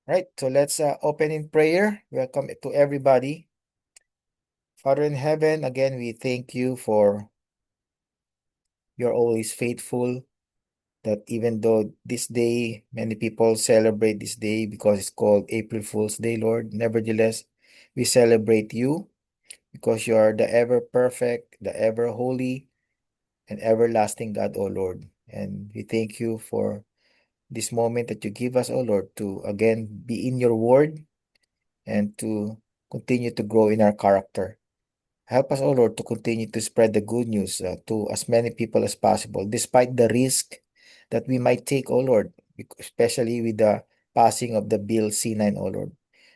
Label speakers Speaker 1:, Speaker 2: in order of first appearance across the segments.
Speaker 1: Right, so let's open in prayer. Welcome to everybody. Father in heaven, again, we thank you for you're always faithful. That even though this day, many people celebrate this day because it's called April Fool's Day, Lord, nevertheless, we celebrate you because you are the ever perfect, the ever holy, and everlasting God, O Lord. And we thank you for this moment that you give us, O Lord, to again be in your word and to continue to grow in our character. Help us, O Lord, to continue to spread the good news to as many people as possible, despite the risk that we might take, O Lord, especially with the passing of the Bill C9, O Lord.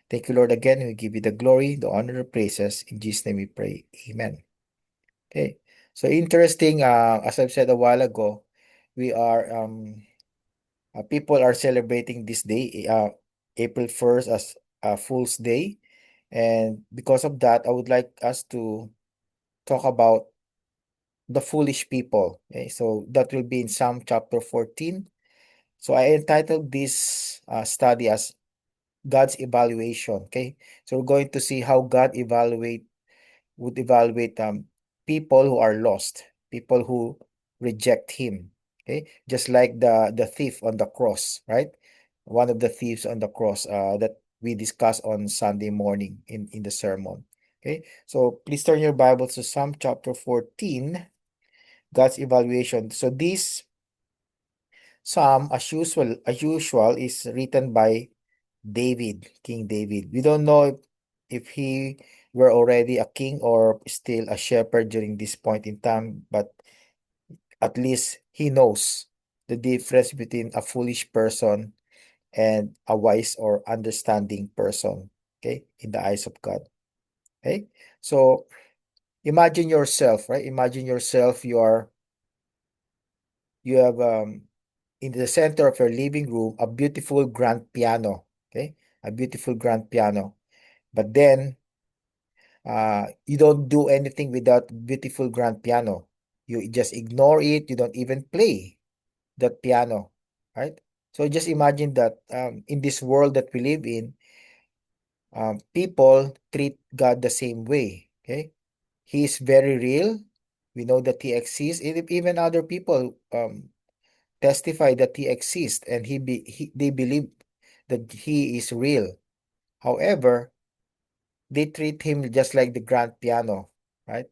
Speaker 1: Thank you, Lord, again. We give you the glory, the honor, the praises. In Jesus' name we pray. Amen. Okay. So interesting, as I've said a while ago, we are people are celebrating this day, April 1st, as a Fool's Day. And because of that, I would like us to talk about the foolish people. Okay, so that will be in Psalm chapter 14. So I entitled this study as God's evaluation. Okay, so we're going to see how God would evaluate people who are lost, people who reject Him. Okay, just like the thief on the cross, right? One of the thieves on the cross that we discussed on Sunday morning in the sermon. Okay, so please turn your Bibles to Psalm chapter 14. God's evaluation. So this psalm, as usual, is written by David, King David. We don't know if he were already a king or still a shepherd during this point in time, but at least he knows the difference between a foolish person and a wise or understanding person, okay, in the eyes of God. Okay, so imagine yourself, right? Imagine yourself, you have in the center of your living room a beautiful grand piano, okay, a beautiful grand piano, but then you don't do anything without beautiful grand piano. You just ignore it. You don't even play that piano, right? So just imagine that in this world that we live in, people treat God the same way, okay? He is very real. We know that he exists. Even other people testify that he exists, and they believe that he is real. However, they treat him just like the grand piano, right?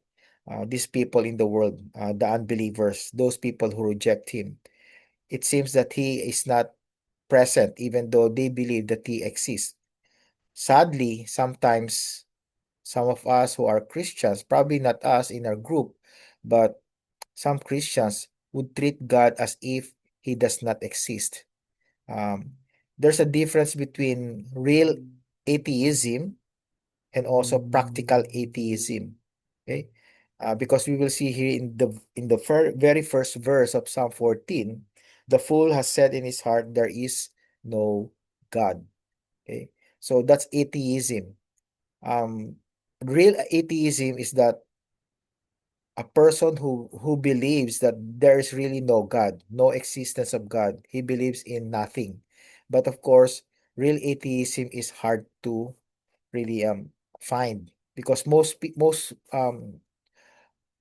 Speaker 1: These people in the world, the unbelievers, those people who reject him, it seems that he is not present, even though they believe that he exists. Sadly, sometimes some of us who are Christians, probably not us in our group, but some Christians would treat God as if he does not exist. Um, there's a difference between real atheism and also practical atheism. Okay, because we will see here in the very first verse of Psalm 14, the fool has said in his heart, "There is no God." Okay, so that's atheism. Um, Real atheism is that a person who believes that there is really no God, no existence of God. He believes in nothing. But of course, real atheism is hard to really find because most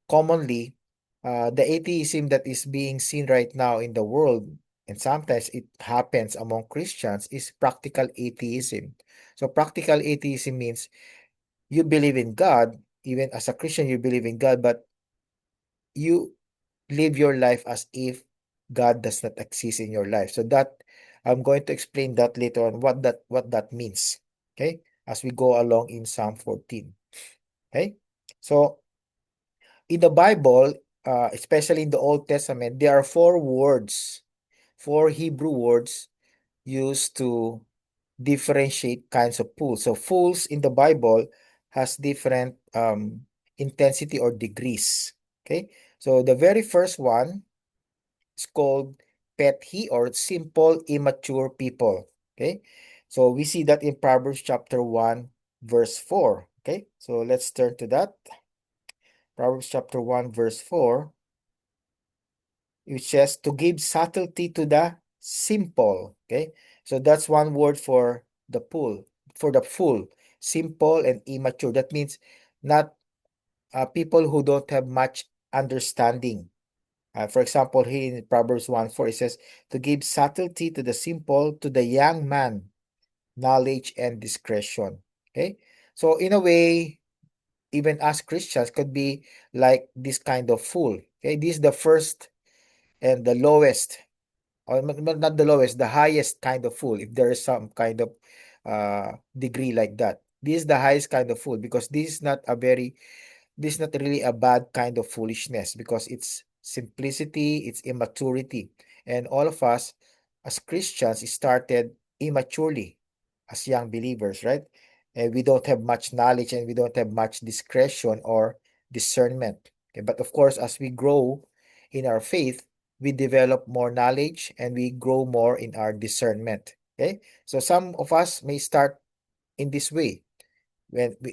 Speaker 1: commonly the atheism that is being seen right now in the world, and sometimes it happens among Christians, is practical atheism. So practical atheism means you believe in God, even as a Christian you believe in God, but you live your life as if God does not exist in your life. So that I'm going to explain that later on what that means. Okay, as we go along in Psalm 14. Okay, so in the Bible, especially in the Old Testament, there are four Hebrew words used to differentiate kinds of fools. So fools in the Bible has different intensity or degrees. Okay, so the very first one is called pethi, or simple immature people. Okay, so we see that in Proverbs chapter 1 verse 4. Okay, so let's turn to that. Proverbs chapter 1 verse 4, which says to give subtlety to the simple. Okay, so that's one word for the fool, for the fool, simple and immature. That means not people who don't have much understanding. For example, here in Proverbs 1:4, it says, to give subtlety to the simple, to the young man, knowledge and discretion. Okay? So in a way, even us Christians could be like this kind of fool. Okay? This is the first and the lowest, or not the lowest, the highest kind of fool, if there is some kind of degree like that. This is the highest kind of fool, because this is not really a bad kind of foolishness, because it's simplicity, it's immaturity. And all of us as Christians started immaturely as young believers, right? And we don't have much knowledge and we don't have much discretion or discernment. Okay? But of course, as we grow in our faith, we develop more knowledge and we grow more in our discernment. Okay? So some of us may start in this way,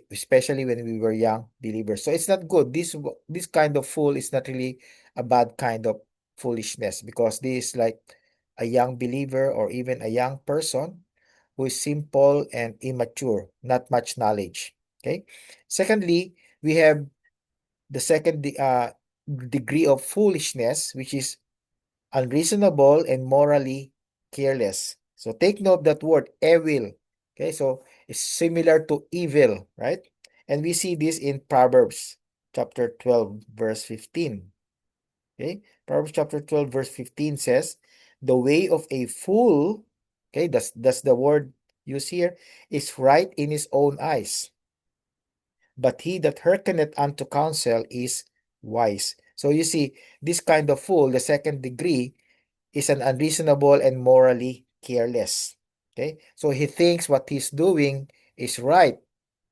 Speaker 1: especially when we were young believers. So it's not good. This kind of fool is not really a bad kind of foolishness, because this is like a young believer or even a young person who is simple and immature, not much knowledge. Okay. Secondly, we have the second degree of foolishness, which is unreasonable and morally careless. So take note that word evil. Okay, so it's similar to evil, right? And we see this in Proverbs chapter 12, verse 15. Okay, Proverbs chapter 12, verse 15 says, the way of a fool, okay, that's the word used here, is right in his own eyes. But he that hearkeneth unto counsel is wise. So you see, this kind of fool, the second degree, is an unreasonable and morally careless. Okay, so he thinks what he's doing is right,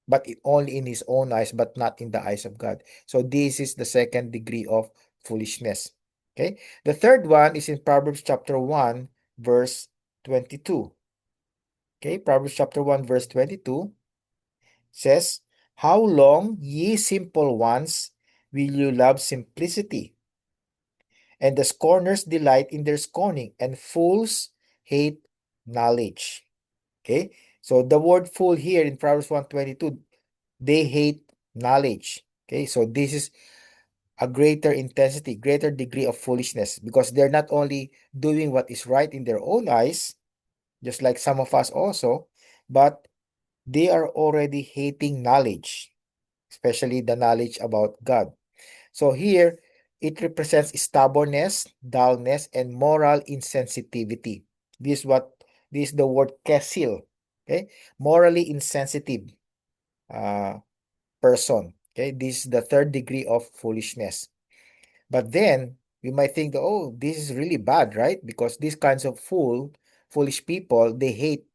Speaker 1: but only in his own eyes, but not in the eyes of God. So this is the second degree of foolishness. Okay, the third one is in Proverbs chapter 1, verse 22. Okay, Proverbs chapter 1, verse 22 says, how long, ye simple ones, will you love simplicity? And the scorners delight in their scorning, and fools hate knowledge. Okay, so the word fool here in Proverbs 1:22, they hate knowledge. Okay, so this is a greater intensity, greater degree of foolishness, because they're not only doing what is right in their own eyes, just like some of us also, but they are already hating knowledge, especially the knowledge about God. So here, it represents stubbornness, dullness, and moral insensitivity. This is the word kesil. Okay, morally insensitive uh, person. Okay, this is the third degree of foolishness. But then we might think that, oh, this is really bad, right? Because these kinds of foolish people, they hate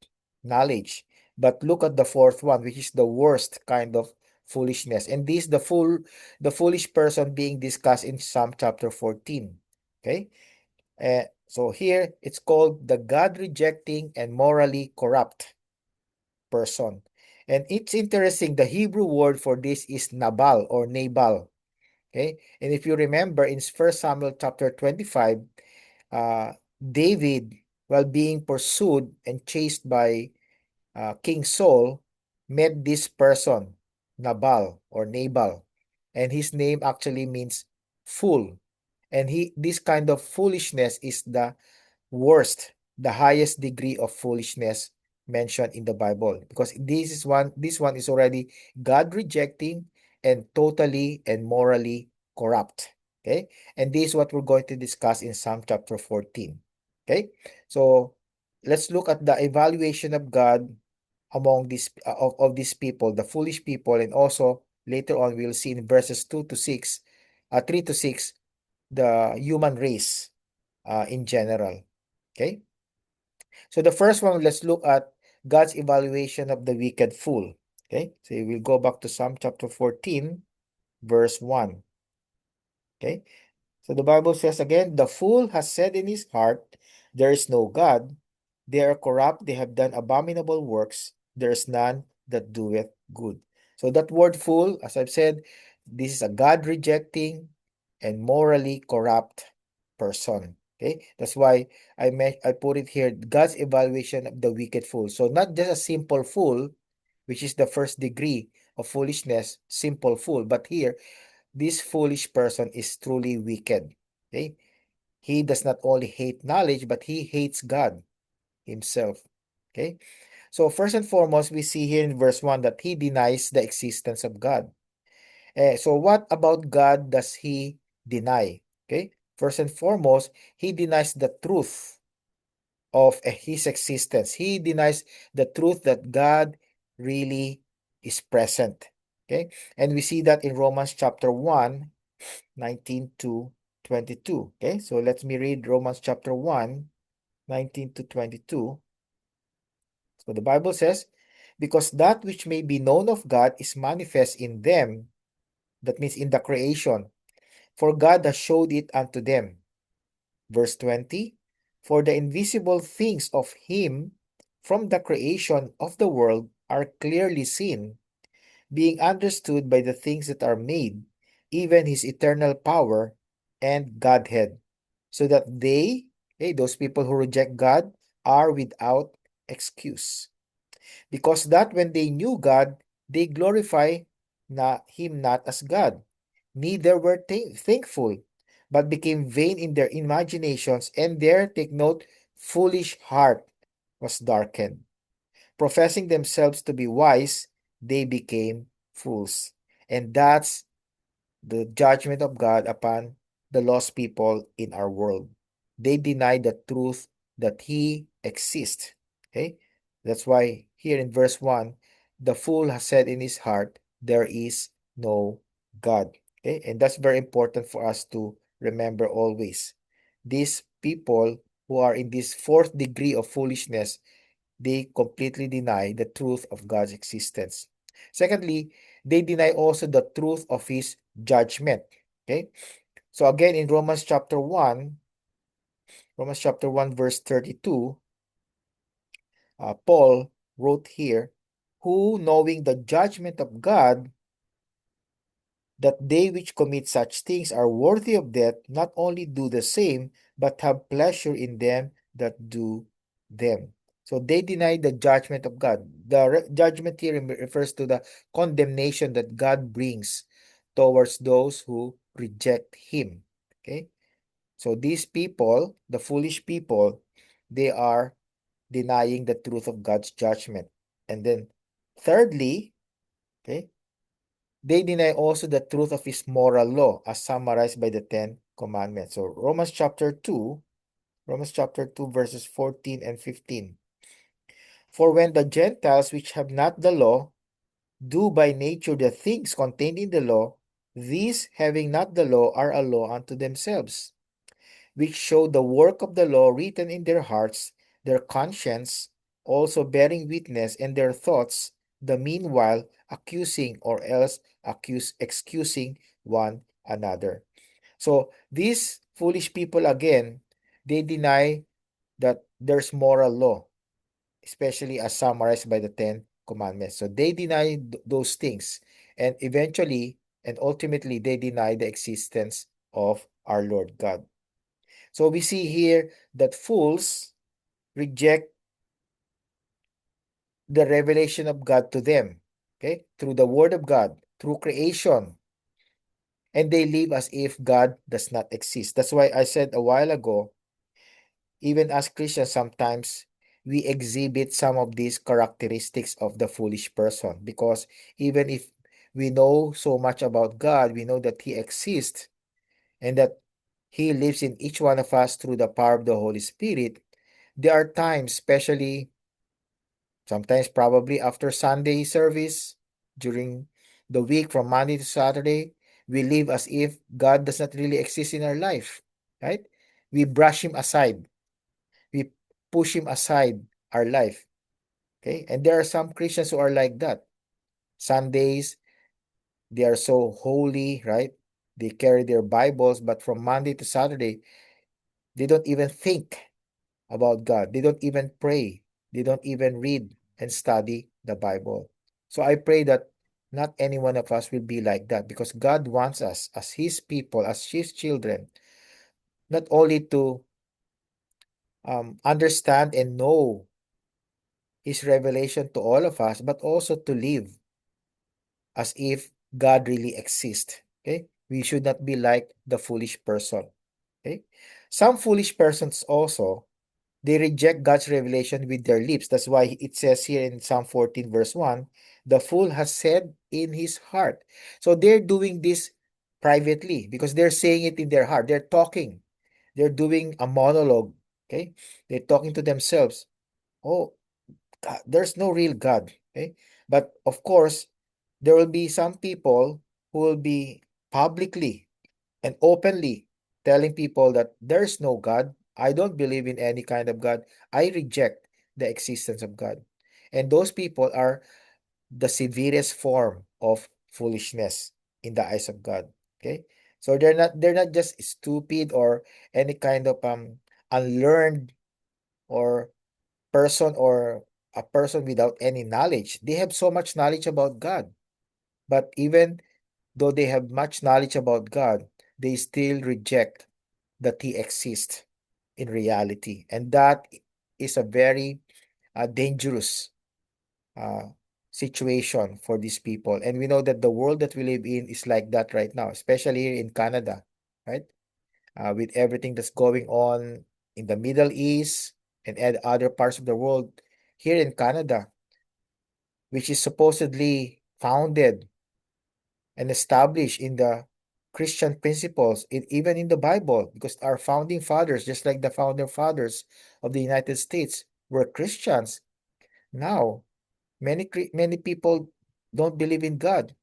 Speaker 1: knowledge. But look at the fourth one, which is the worst kind of foolishness. And this the foolish person being discussed in Psalm chapter 14. Okay? So here it's called the God rejecting and morally corrupt person. And it's interesting, the Hebrew word for this is Nabal or Nabal. Okay, and if you remember in 1 Samuel chapter 25, David, while being pursued and chased by King Saul, met this person, Nabal, and his name actually means fool. And this kind of foolishness is the worst, the highest degree of foolishness mentioned in the Bible, because this one is already God rejecting and totally and morally corrupt. Okay, and this is what we're going to discuss in Psalm chapter 14. Okay, so let's look at the evaluation of God among of these people, the foolish people, and also later on we'll see in verses 3 to 6, the human race in general. Okay, so the first one, let's look at God's evaluation of the wicked fool. Okay, so we'll go back to Psalm chapter 14, verse 1. Okay, so the Bible says again, the fool has said in his heart, there is no God. They are corrupt, they have done abominable works. There is none that doeth good. So that word fool, as I've said, this is a God rejecting and morally corrupt person. Okay, that's why I put it here, God's evaluation of the wicked fool. So not just a simple fool, which is the first degree of foolishness, simple fool, but here this foolish person is truly wicked. Okay, he does not only hate knowledge, but he hates God himself. Okay, so first and foremost, we see here in verse 1 that he denies the existence of God. So what about God does he deny? Okay, first and foremost, he denies the truth of his existence. He denies the truth that God really is present. Okay, and we see that in Romans chapter 1, 19 to 22. Okay, so let me read Romans chapter 1, 19 to 22. So the Bible says, because that which may be known of God is manifest in them, that means in the creation, for God has showed it unto them. Verse 20, for the invisible things of him from the creation of the world are clearly seen, being understood by the things that are made, even his eternal power and Godhead, so that they, those people who reject God, are without excuse. Because that when they knew God, they glorify him not as God, neither were thankful, but became vain in their imaginations, and their, take note, foolish heart was darkened. Professing themselves to be wise, they became fools. And that's the judgment of God upon the lost people in our world. They deny the truth that He exists. Okay? That's why here in verse 1, the fool has said in his heart, there is no God. Okay? And that's very important for us to remember always. These people who are in this fourth degree of foolishness, they completely deny the truth of God's existence. Secondly, they deny also the truth of His judgment. Okay? So again in Romans chapter 1 verse 32, Paul wrote here, who knowing the judgment of God, that they which commit such things are worthy of death, not only do the same, but have pleasure in them that do them. So they deny the judgment of God. The judgment here refers to the condemnation that God brings towards those who reject Him. Okay? So these people, the foolish people, they are denying the truth of God's judgment. And then thirdly, okay, they deny also the truth of his moral law as summarized by the Ten Commandments. So Romans chapter 2 verses 14 and 15. For when the Gentiles which have not the law do by nature the things contained in the law, these having not the law are a law unto themselves, which show the work of the law written in their hearts, their conscience also bearing witness, and their thoughts, the meanwhile accusing or else excusing one another. So these foolish people again, they deny that there's moral law, especially as summarized by the Ten Commandments. So they deny those things, and eventually and ultimately they deny the existence of our Lord God. So we see here that fools reject the revelation of God to them, okay, through the Word of God, through creation, and they live as if God does not exist. That's why I said a while ago, even as Christians, sometimes we exhibit some of these characteristics of the foolish person, because even if we know so much about God, we know that He exists and that He lives in each one of us through the power of the Holy Spirit. There are times, especially sometimes probably after Sunday service, during the week from Monday to Saturday, we live as if God does not really exist in our life, right? We brush Him aside. We push Him aside our life, okay? And there are some Christians who are like that. Sundays, they are so holy, right? They carry their Bibles, but from Monday to Saturday, they don't even think about God. They don't even pray. They don't even read and study the Bible. So I pray that not any one of us will be like that, because God wants us as His people, as His children, not only to understand and know His revelation to all of us, but also to live as if God really exists. Okay, we should not be like the foolish person. Okay, some foolish persons also, they reject God's revelation with their lips. That's why it says here in Psalm 14, verse 1, the fool has said in his heart. So they're doing this privately because they're saying it in their heart. They're talking, they're doing a monologue. Okay, they're talking to themselves. Oh, God, there's no real God. Okay, but of course, there will be some people who will be publicly and openly telling people that there's no God. I don't believe in any kind of God. I reject the existence of God. And those people are the severest form of foolishness in the eyes of God. Okay? So they're not just stupid or any kind of unlearned or person or a person without any knowledge. They have so much knowledge about God. But even though they have much knowledge about God, they still reject that He exists in reality. And that is a very dangerous uh, situation for these people. And we know that the world that we live in is like that right now, especially here in Canada, right? With everything that's going on in the Middle East and other parts of the world, here in Canada, which is supposedly founded and established in the Christian principles, even in the Bible, because our founding fathers, just like the founder fathers of the United States, were Christians. Now, many people don't believe in God,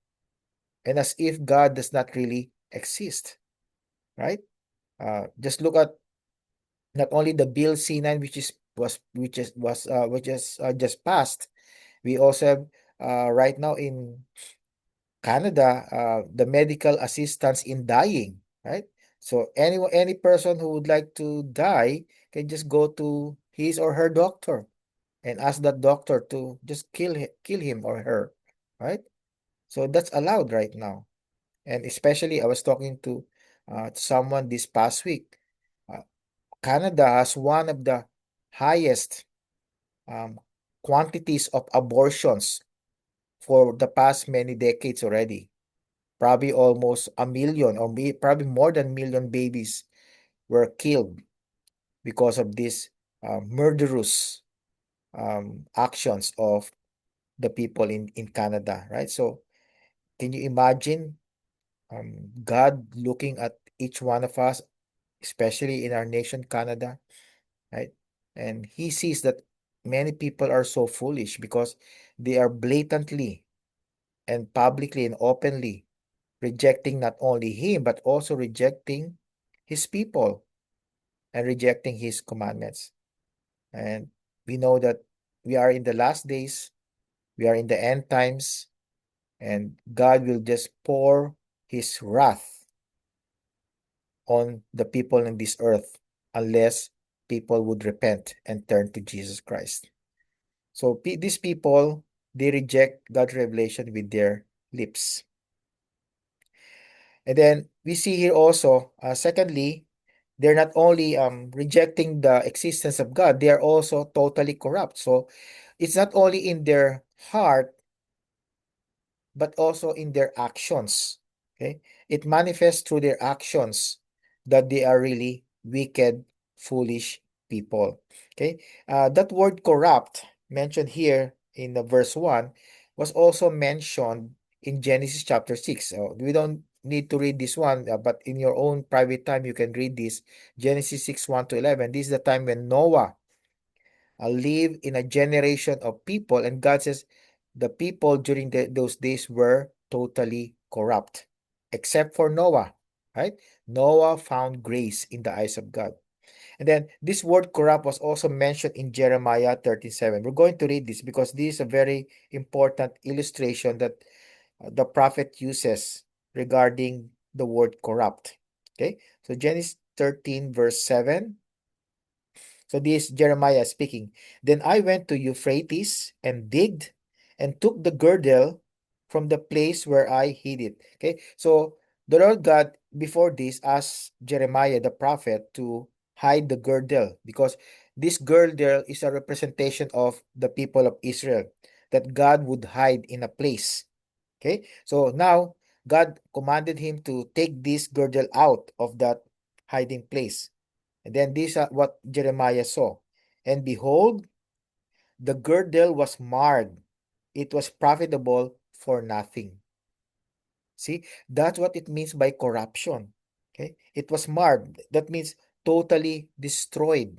Speaker 1: and as if God does not really exist, right? Just look at not only the Bill C-9, which is just passed. We also have right now in Canada, the medical assistance in dying, right? So any person who would like to die can just go to his or her doctor and ask that doctor to just kill him or her, right? So that's allowed right now. And especially, I was talking to someone this past week. Uh, Canada has one of the highest um, quantities of abortions for the past many decades already. Probably almost a million or probably more than million babies were killed because of these murderous actions of the people in Canada, right? So can you imagine God looking at each one of us, especially in our nation, Canada, right? And He sees that many people are so foolish because they are blatantly and publicly and openly rejecting not only Him, but also rejecting His people and rejecting His commandments. And we know that we are in the last days, we are in the end times, and God will just pour His wrath on the people in this earth unless people would repent and turn to Jesus Christ. So these people, they reject God's revelation with their lips. And then we see here also, secondly, they're not only rejecting the existence of God, they are also totally corrupt. So it's not only in their heart, but also in their actions. Okay, it manifests through their actions that they are really wicked, foolish people. Okay, that word corrupt mentioned here in the verse 1 was also mentioned in Genesis chapter 6. So we don't need to read this one, but in your own private time, you can read this. Genesis 6 1 to 11. This is the time when Noah live in a generation of people. And God says the people during those days were totally corrupt, except for Noah, right? Noah found grace in the eyes of God. And then this word corrupt was also mentioned in Jeremiah 37. We're going to read this because this is a very important illustration that the prophet uses regarding the word corrupt. Okay, so Genesis 13, verse 7. So this is Jeremiah speaking. Then I went to Euphrates and digged and took the girdle from the place where I hid it. Okay, so the Lord God before this asked Jeremiah the prophet to hide the girdle, because this girdle is a representation of the people of Israel, that God would hide in a place. Okay, so now God commanded him to take this girdle out of that hiding place. And then this is what Jeremiah saw. And behold, the girdle was marred. It was profitable for nothing. See, that's what it means by corruption. Okay, it was marred. That means totally destroyed.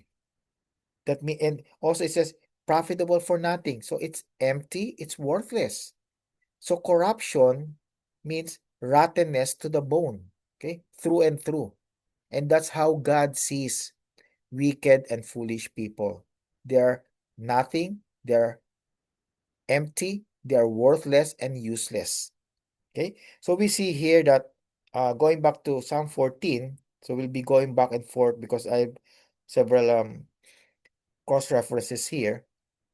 Speaker 1: That mean, and also it says profitable for nothing. So it's empty, it's worthless. So corruption means rottenness to the bone, okay, through and through. And that's how God sees wicked and foolish people. They're nothing, they're empty, they're worthless and useless. Okay, so we see here that going back to Psalm 14, so we'll be going back and forth because I have several cross references here.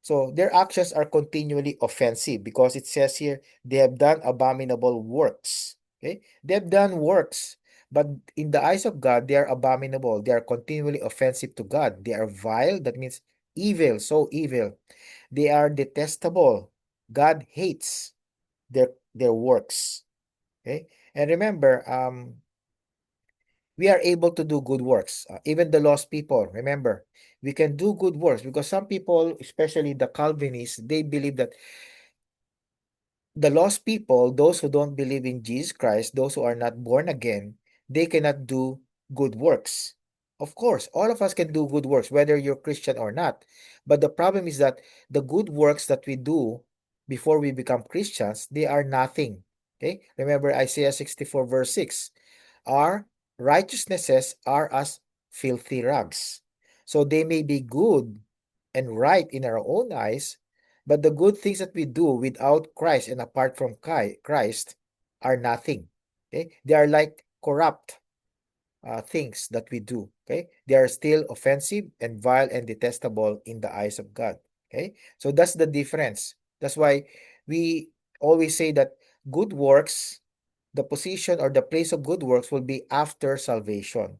Speaker 1: So their actions are continually offensive because it says here they have done abominable works. Okay, they have done works, but in the eyes of God, they are abominable. They are continually offensive to God. They are vile. That means evil, so evil. They are detestable. God hates their works. Okay, and remember, we are able to do good works. Even the lost people, remember, we can do good works because some people, especially the Calvinists, they believe that the lost people, those who don't believe in Jesus Christ, those who are not born again, they cannot do good works. Of course, all of us can do good works, whether you're Christian or not. But the problem is that the good works that we do before we become Christians, they are nothing. Okay? Remember Isaiah 64, verse 6. Our righteousnesses are as filthy rags. So they may be good and right in our own eyes, but the good things that we do without Christ and apart from Christ are nothing. Okay? They are like corrupt things that we do. Okay? They are still offensive and vile and detestable in the eyes of God. Okay? So that's the difference. That's why we always say that good works, the position or the place of good works will be after salvation.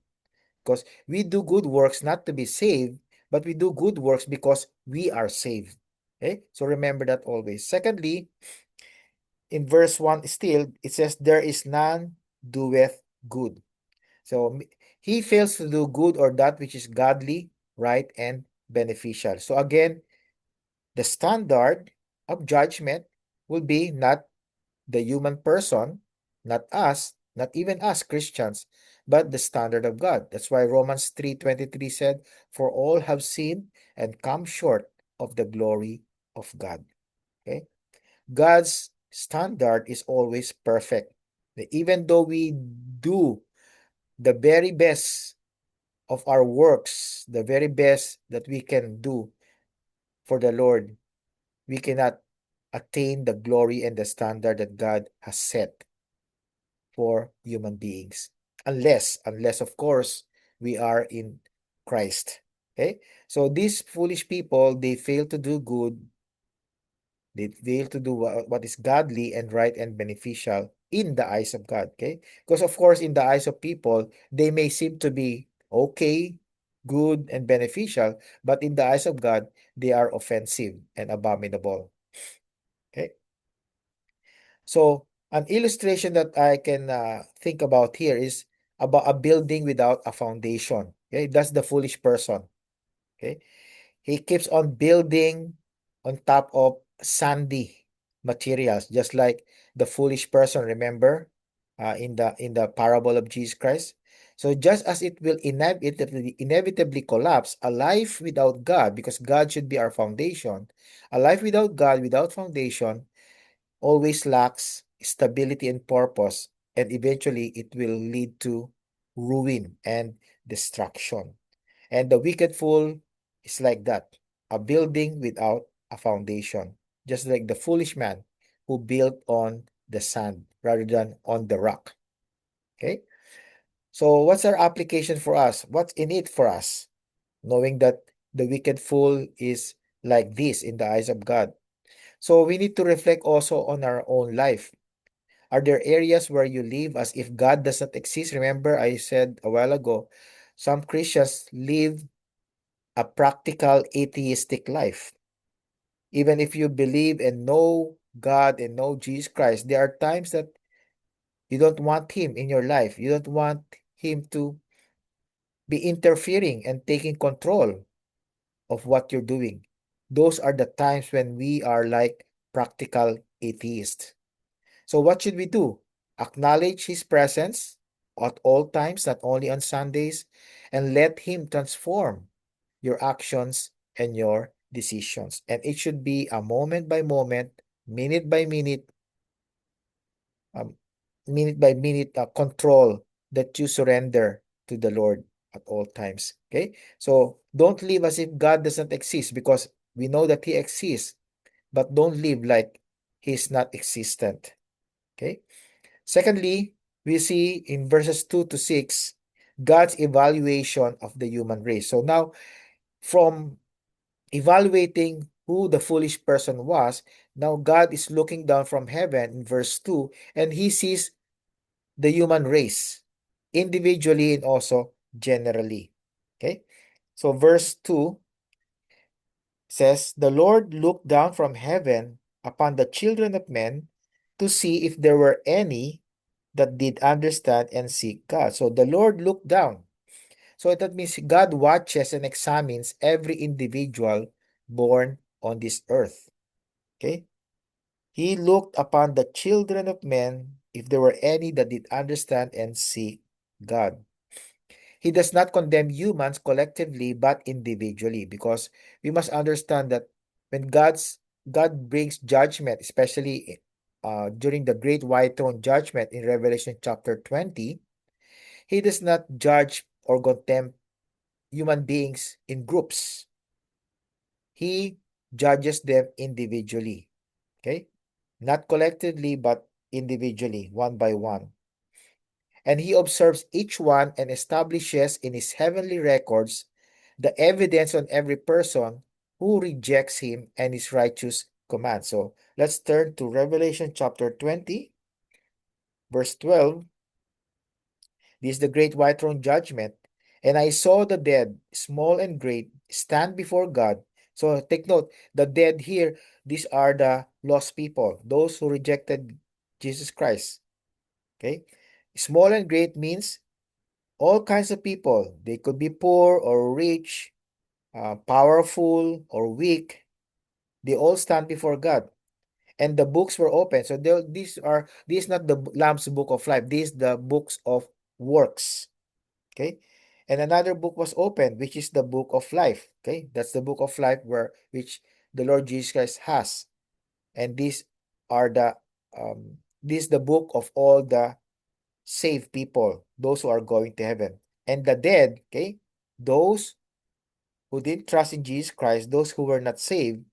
Speaker 1: Because we do good works not to be saved, but we do good works because we are saved. Okay? So remember that always. Secondly, in verse 1 still, it says, there is none doeth good. So he fails to do good or that which is godly, right, and beneficial. So again, the standard of judgment will be not the human person, not us, not even us Christians, but the standard of God. That's why Romans 3:23 said, for all have sinned and come short of the glory of God. Okay? God's standard is always perfect. Even though we do the very best of our works, the very best that we can do for the Lord, we cannot attain the glory and the standard that God has set for human beings. Unless of course, we are in Christ. Okay? So these foolish people, they fail to do good. They fail to do what is godly and right and beneficial in the eyes of God. Okay? Because of course, in the eyes of people, they may seem to be okay, good, and beneficial, but in the eyes of God, they are offensive and abominable. Okay? So an illustration that I can think about here is about a building without a foundation. Okay, that's the foolish person. Okay, he keeps on building on top of sandy materials, just like the foolish person. Remember, in the parable of Jesus Christ. So just as it will inevitably collapse, a life without God, because God should be our foundation, a life without God, without foundation, always lacks stability and purpose, and eventually it will lead to ruin and destruction. And the wicked fool is like that, a building without a foundation, just like the foolish man who built on the sand rather than on the rock. Okay? So, what's our application for us? What's in it for us? Knowing that the wicked fool is like this in the eyes of God. So, we need to reflect also on our own life. Are there areas where you live as if God does not exist? Remember, I said a while ago Some Christians live a practical atheistic life. Even if you believe and know God and know Jesus Christ, there are times that you don't want Him in your life. You don't want Him to be interfering and taking control of what you're doing. Those are the times when we are like practical atheists. So, what should we do? Acknowledge His presence at all times, not only on Sundays, and let Him transform your actions and your decisions. And it should be a moment by moment, minute by um, minute control that you surrender to the Lord at all times. Okay? So don't live as if God doesn't exist, because we know that He exists, but don't live like He's not existent. Okay? Secondly, we see in verses 2 to 6 God's evaluation of the human race. So now, from evaluating who the foolish person was, now God is looking down from heaven in verse 2, and He sees the human race individually and also generally. Okay? So verse 2 says, "The Lord looked down from heaven upon the children of men to see if there were any that did understand and seek God." So the Lord looked down. So that means God watches and examines every individual born on this earth. Okay? He looked upon the children of men if there were any that did understand and seek God. He does not condemn humans collectively but individually, because we must understand that when God brings judgment, especially during the great white throne judgment in Revelation chapter 20, He does not judge or condemn human beings in groups. He judges them individually. Okay? Not collectively, but individually, one by one. And He observes each one and establishes in His heavenly records the evidence on every person who rejects Him and His righteous command. So let's turn to Revelation chapter 20, verse 12. This is the great white throne judgment. "And I saw the dead, small and great, stand before God." So take note, the dead here, these are the lost people, those who rejected Jesus Christ. Okay? Small and great means all kinds of people. They could be poor or rich, powerful or weak. They all stand before God. And the books were open. So these not the Lamb's book of life. These the books of works. Okay? And another book was opened, which is the book of life. Okay? That's the book of life which the Lord Jesus Christ has. And these are this is the book of all the saved people, those who are going to heaven. And the dead, okay, those who didn't trust in Jesus Christ, those who were not saved,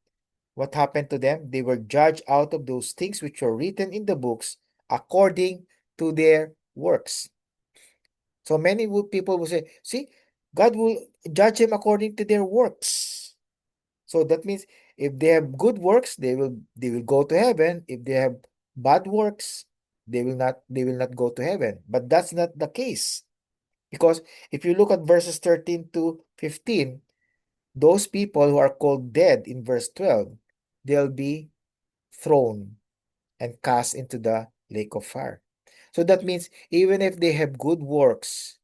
Speaker 1: what happened to them? They were judged out of those things which were written in the books according to their works. So many people will say, see, God will judge them according to their works. So that means if they have good works, they will go to heaven. If they have bad works, they will not go to heaven. But that's not the case. Because if you look at verses 13 to 15, those people who are called dead in verse 12, they'll be thrown and cast into the lake of fire. So that means even if they have good works,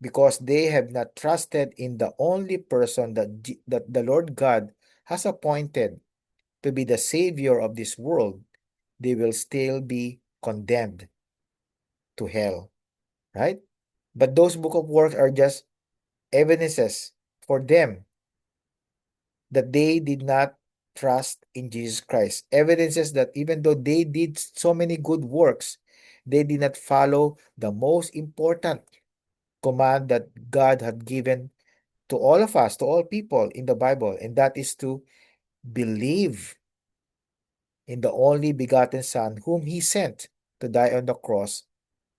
Speaker 1: because they have not trusted in the only person that the Lord God has appointed to be the Savior of this world, they will still be condemned to hell, right? But those book of works are just evidences for them that they did not trust in Jesus Christ. Evidences that even though they did so many good works, they did not follow the most important command that God had given to all of us, to all people in the Bible, and that is to believe in the only begotten Son whom He sent to die on the cross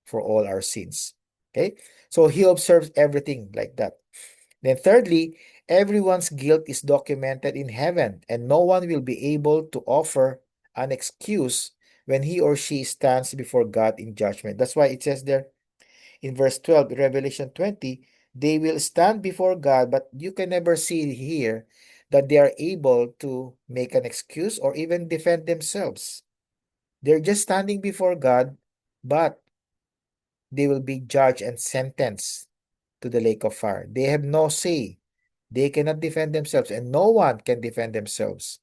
Speaker 1: for all our sins. Okay? So He observes everything like that. Then thirdly, everyone's guilt is documented in heaven, and no one will be able to offer an excuse when he or she stands before God in judgment. That's why it says there, in verse 12, in Revelation 20, they will stand before God, but you can never see here that they are able to make an excuse or even defend themselves. They're just standing before God, but they will be judged and sentenced to the lake of fire. They have no say. They cannot defend themselves, and no one can defend themselves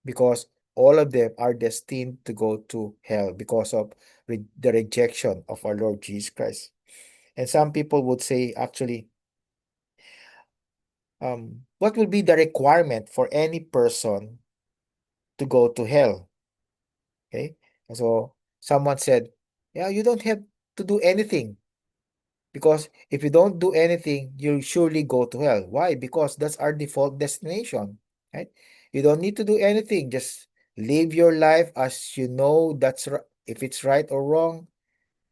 Speaker 1: because all of them are destined to go to hell because of the rejection of our Lord Jesus Christ. And some people would say, actually, what will be the requirement for any person to go to hell? Okay. So someone said, yeah, you don't have to do anything because if you don't do anything, you'll surely go to hell. Why? Because that's our default destination, right? You don't need to do anything. Just live your life as you know that's if it's right or wrong.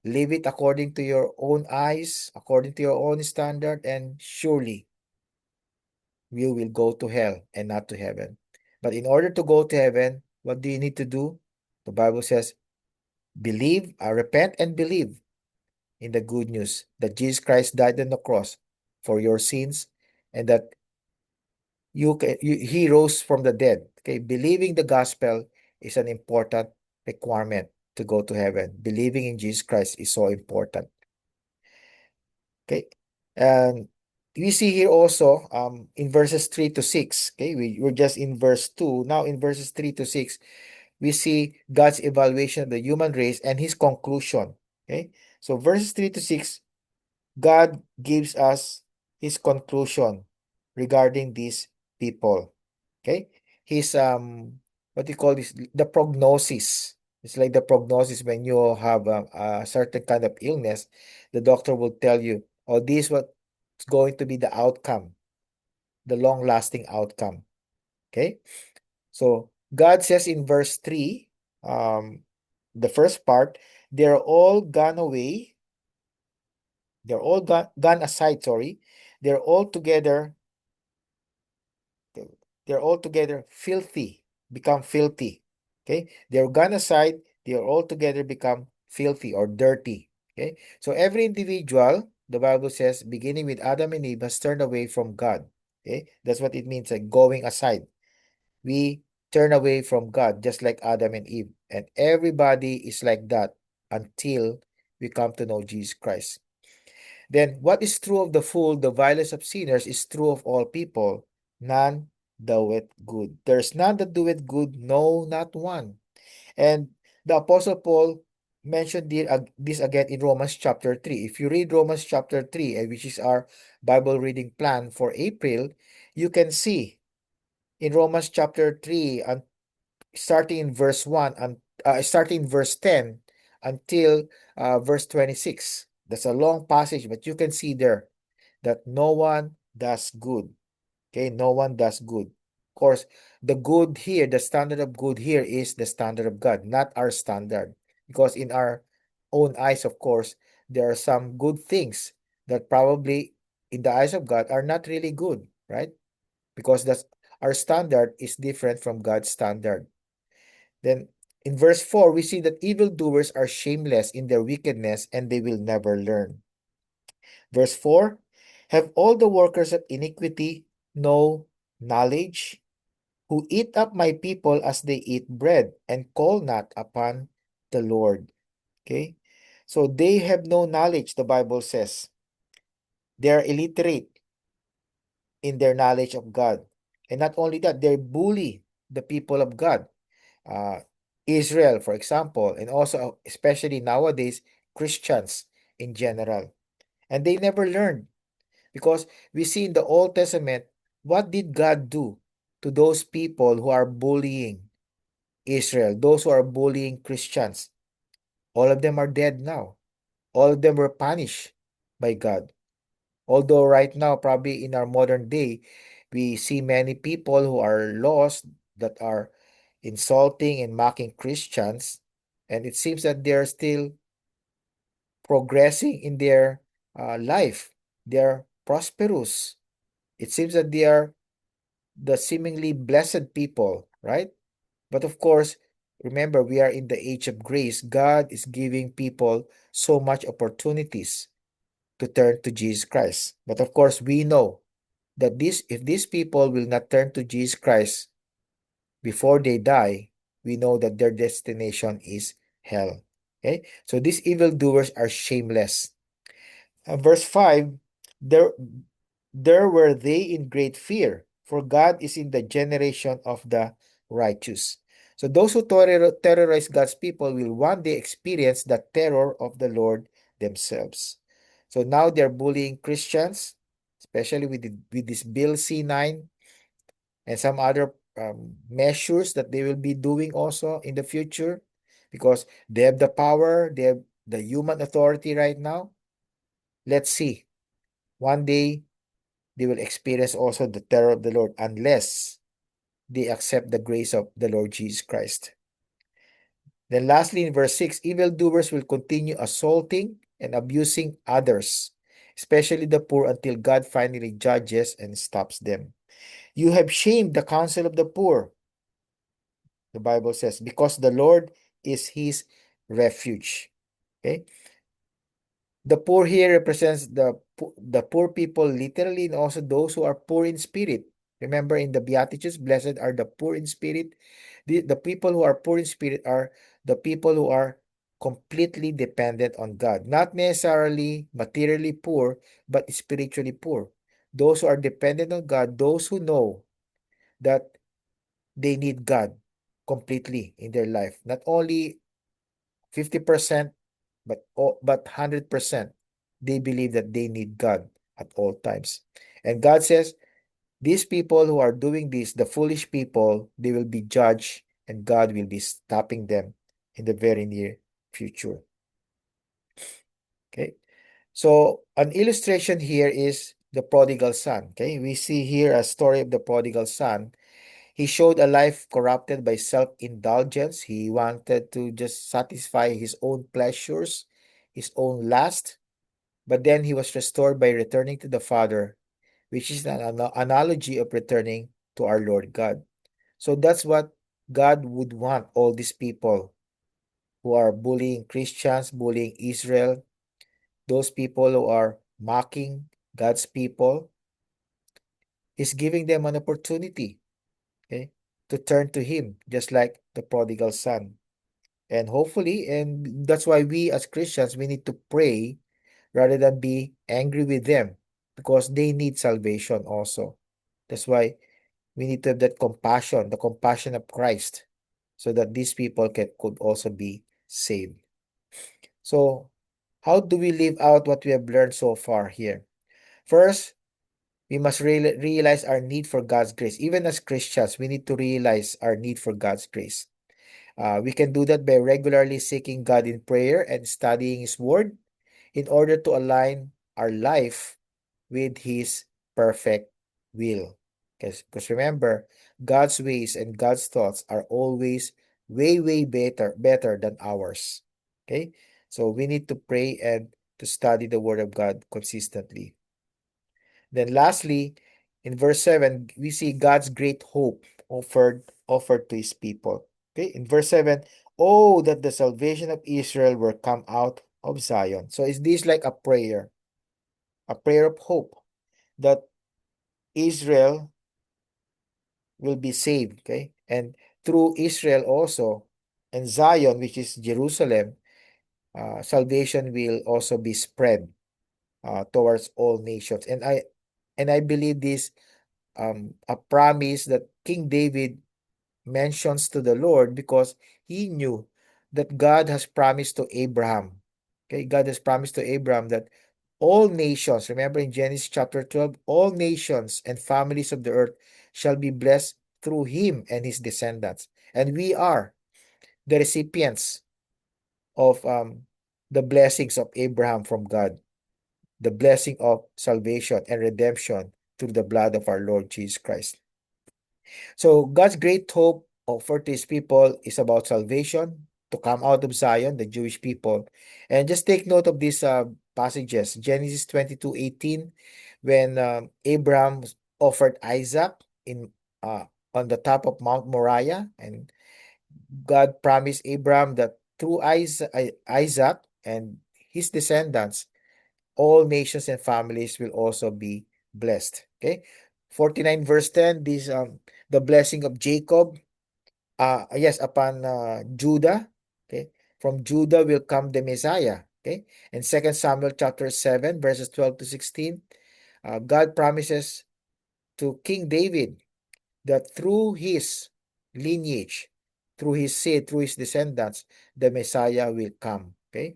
Speaker 1: Live it according to your own eyes, according to your own standard, and surely you will go to hell and not to heaven. But in order to go to heaven, what do you need to do? The Bible says, believe, repent and believe in the good news that Jesus Christ died on the cross for your sins and that he rose from the dead. Okay, believing the gospel is an important requirement to go to heaven. Believing in Jesus Christ is so important. Okay, and we see here also in verses 3 to 6. Okay, we're just in verse 2. Now in verses 3 to 6, we see God's evaluation of the human race and his conclusion. Okay, so verses 3 to 6, God gives us his conclusion regarding these people. Okay, his what do you call this? The prognosis. It's like the prognosis when you have a certain kind of illness, the doctor will tell you, oh, this is what's going to be the outcome, the long-lasting outcome. Okay, so God says in verse 3, the first part, they're all gone away. They're all gone aside, sorry. They're all together, they're all together filthy, become filthy. Okay? They're gone aside, they're all together become filthy or dirty. Okay? So every individual, the Bible says, beginning with Adam and Eve, has turned away from God. Okay? That's what it means, like going aside. We turn away from God, just like Adam and Eve. And everybody is like that until we come to know Jesus Christ. Then what is true of the fool, the vilest of sinners, is true of all people. None doeth good. There's none that doeth good, no, not one. And the Apostle Paul mentioned this again in Romans chapter 3. If you read Romans chapter 3, which is our Bible reading plan for April, you can see in Romans chapter 3, and starting in verse 1 and starting in verse 10 until verse 26. That's a long passage, but you can see there that no one does good. Okay, no one does good. Of course, the good here, the standard of good here is the standard of God, not our standard. Because in our own eyes, of course, there are some good things that probably in the eyes of God are not really good, right? Because that's our standard is different from God's standard. Then in verse 4, we see that evildoers are shameless in their wickedness and they will never learn. Verse 4, have all the workers of iniquity no knowledge, who eat up my people as they eat bread and call not upon the Lord. Okay? So they have no knowledge, the Bible says. They are illiterate in their knowledge of God. And not only that, they bully the people of God. uh, Israel, for example, and also especially nowadays, Christians in general. And they never learned because we see in the Old Testament, what did God do to those people who are bullying Israel, those who are bullying Christians? All of them are dead now. All of them were punished by God. Although right now, probably in our modern day, we see many people who are lost that are insulting and mocking Christians, and it seems that they're still progressing in their life. They're prosperous. It seems that they are the seemingly blessed people, right? But of course, remember, we are in the age of grace. God is giving people so much opportunities to turn to Jesus Christ. But of course, we know that if these people will not turn to Jesus Christ before they die, we know that their destination is hell. Okay? So these evildoers are shameless. Verse 5, there, there were they in great fear, for God is in the generation of the righteous. So those who terrorize God's people will one day experience the terror of the Lord themselves. So now they're bullying Christians, especially with this Bill C9 and some other measures that they will be doing also in the future, because they have the power, they have the human authority right now. Let's see. One day, they will experience also the terror of the Lord unless they accept the grace of the Lord Jesus Christ. Then lastly, in verse 6, evildoers will continue assaulting and abusing others, especially the poor, until God finally judges and stops them. You have shamed the counsel of the poor, the Bible says, because the Lord is his refuge. Okay? The poor here represents the poor people literally, and also those who are poor in spirit. Remember in the Beatitudes, blessed are the poor in spirit. The people who are poor in spirit are the people who are completely dependent on God. Not necessarily materially poor, but spiritually poor. Those who are dependent on God, those who know that they need God completely in their life. Not only 50%, but 100%. They believe that they need God at all times. And God says, these people who are doing this, the foolish people, they will be judged and God will be stopping them in the very near future. Okay. So an illustration here is the prodigal son. Okay. We see here a story of the prodigal son. He showed a life corrupted by self-indulgence. He wanted to just satisfy his own pleasures, his own lust, but then he was restored by returning to the Father, which is an analogy of returning to our Lord God. So that's what God would want all these people who are bullying Christians, bullying Israel, those people who are mocking God's people. He's giving them an opportunity, okay, to turn to Him, just like the prodigal son. And hopefully, and that's why we as Christians, we need to pray rather than be angry with them, because they need salvation also. That's why we need to have that compassion, the compassion of Christ, so that these people could also be saved. So, how do we live out what we have learned so far here? First, we must realize our need for God's grace. Even as Christians, we need to realize our need for God's grace. We can do that by regularly seeking God in prayer and studying His Word in order to align our life with His perfect will. Because remember, God's ways and God's thoughts are always way better than ours. Okay? So we need to pray and to study the Word of God consistently. Then lastly, in verse 7, we see God's great hope offered to His people. Okay? In verse 7, oh, that the salvation of Israel were come out of Zion. So is this like a prayer of hope that Israel will be saved, okay? And through Israel also, and Zion, which is Jerusalem, salvation will also be spread towards all nations. And I believe this a promise that King David mentions to the Lord, because he knew that God has promised to Abraham. Okay, God has promised to Abraham that all nations, remember in Genesis chapter 12, all nations and families of the earth shall be blessed through him and his descendants. And we are the recipients of the blessings of Abraham from God, the blessing of salvation and redemption through the blood of our Lord Jesus Christ. So God's great hope offered to his people is about salvation to come out of Zion, the Jewish people. And just take note of these passages. Genesis 22:18, when Abraham offered Isaac in on the top of Mount Moriah, and God promised Abraham that through Isaac and his descendants, all nations and families will also be blessed. Okay. 49 verse 10, this the blessing of Jacob, yes, upon Judah. Okay. From Judah will come the Messiah. Okay. And Second Samuel chapter 7, verses 12 to 16, God promises to King David that through his lineage, through his seed, through his descendants, the Messiah will come. Okay.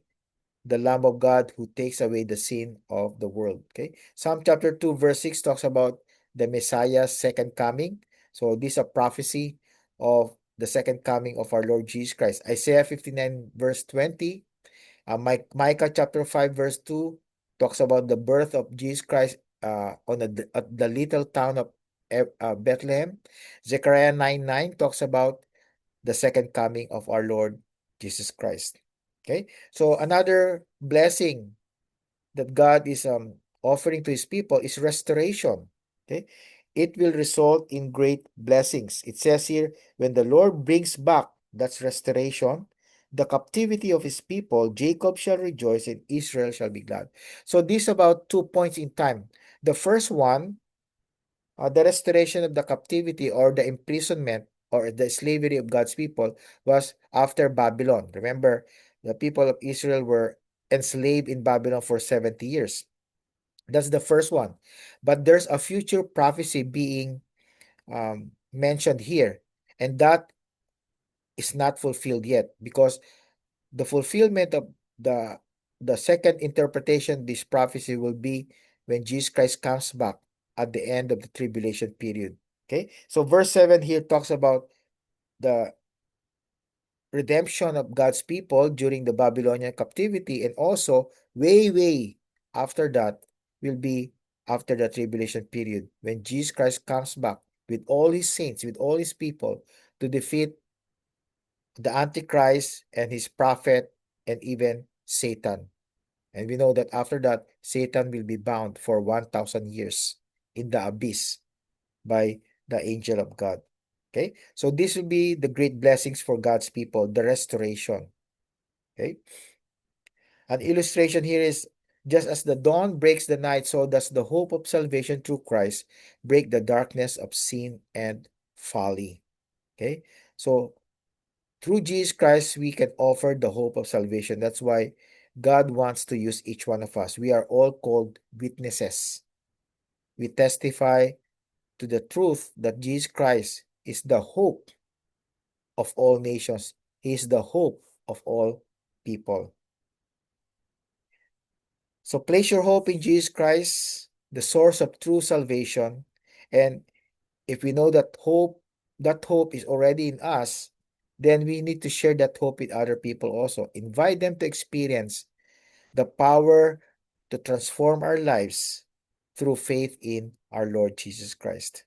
Speaker 1: The Lamb of God who takes away the sin of the world. Okay. Psalm chapter 2, verse 6 talks about the Messiah's second coming. So this is a prophecy of the second coming of our Lord Jesus Christ. Isaiah 59, verse 20. Micah chapter 5, verse 2 talks about the birth of Jesus Christ at the little town of Bethlehem. Zechariah 9:9 talks about the second coming of our Lord Jesus Christ. Okay, so another blessing that God is offering to his people is restoration. Okay, it will result in great blessings. It says here, when the Lord brings back, that's restoration, the captivity of his people, Jacob shall rejoice and Israel shall be glad. So these about 2 points in time. The first one, the restoration of the captivity or the imprisonment or the slavery of God's people was after Babylon. Remember, the people of Israel were enslaved in Babylon for 70 years. That's the first one. But there's a future prophecy being mentioned here, and that is not fulfilled yet, because the fulfillment of the the second interpretation, this prophecy will be when Jesus Christ comes back at the end of the tribulation period. Okay, so verse 7 here talks about the redemption of God's people during the Babylonian captivity, and also way after that will be after the tribulation period when Jesus Christ comes back with all his saints, with all his people, to defeat the Antichrist and his prophet and even Satan. And we know that after that, Satan will be bound for 1,000 years in the abyss by the angel of God. Okay, so this will be the great blessings for God's people, the restoration. Okay, an illustration here is, just as the dawn breaks the night, so does the hope of salvation through Christ break the darkness of sin and folly. Okay, so through Jesus Christ, we can offer the hope of salvation. That's why God wants to use each one of us. We are all called witnesses. We testify to the truth that Jesus Christ is the hope of all nations. He is the hope of all people. So place your hope in Jesus Christ, the source of true salvation. And if we know that hope is already in us, then we need to share that hope with other people also. Invite them to experience the power to transform our lives through faith in our Lord Jesus Christ.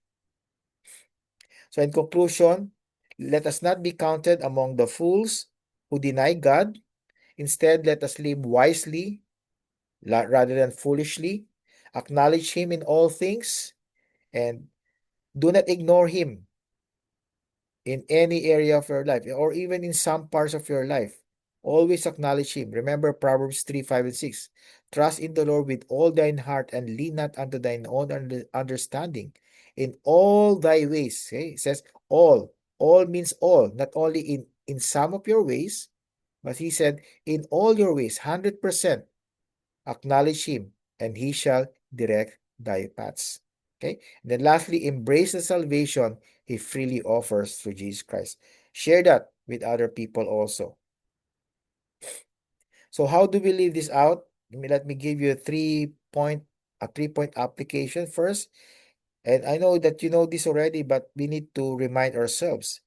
Speaker 1: So in conclusion, let us not be counted among the fools who deny God. Instead, let us live wisely rather than foolishly. Acknowledge Him in all things and do not ignore Him in any area of your life or even in some parts of your life. Always acknowledge Him. Remember Proverbs 3, 5, and 6. Trust in the Lord with all thine heart and lean not unto thine own understanding. In all thy ways. Okay? It says all. All means all. Not only in some of your ways, but he said, in all your ways, 100%. Acknowledge Him, and He shall direct thy paths. Okay? And then lastly, embrace the salvation He freely offers through Jesus Christ. Share that with other people also. So how do we live this out? Let me give you a three-point application first. And I know that you know this already, but we need to remind ourselves.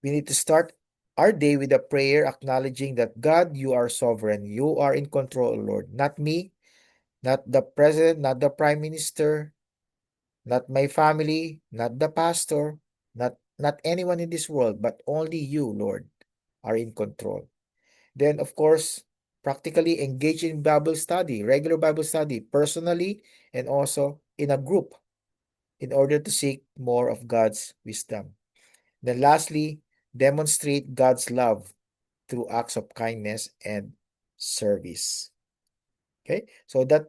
Speaker 1: We need to start our day with a prayer acknowledging that God, you are sovereign. You are in control, Lord. Not me, not the president, not the prime minister, not my family, not the pastor, not anyone in this world, but only you, Lord, are in control. Then, of course, practically engage in Bible study, regular Bible study, personally and also in a group in order to seek more of God's wisdom. Then lastly, demonstrate God's love through acts of kindness and service. Okay, so that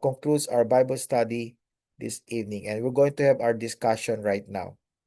Speaker 1: concludes our Bible study this evening, and we're going to have our discussion right now.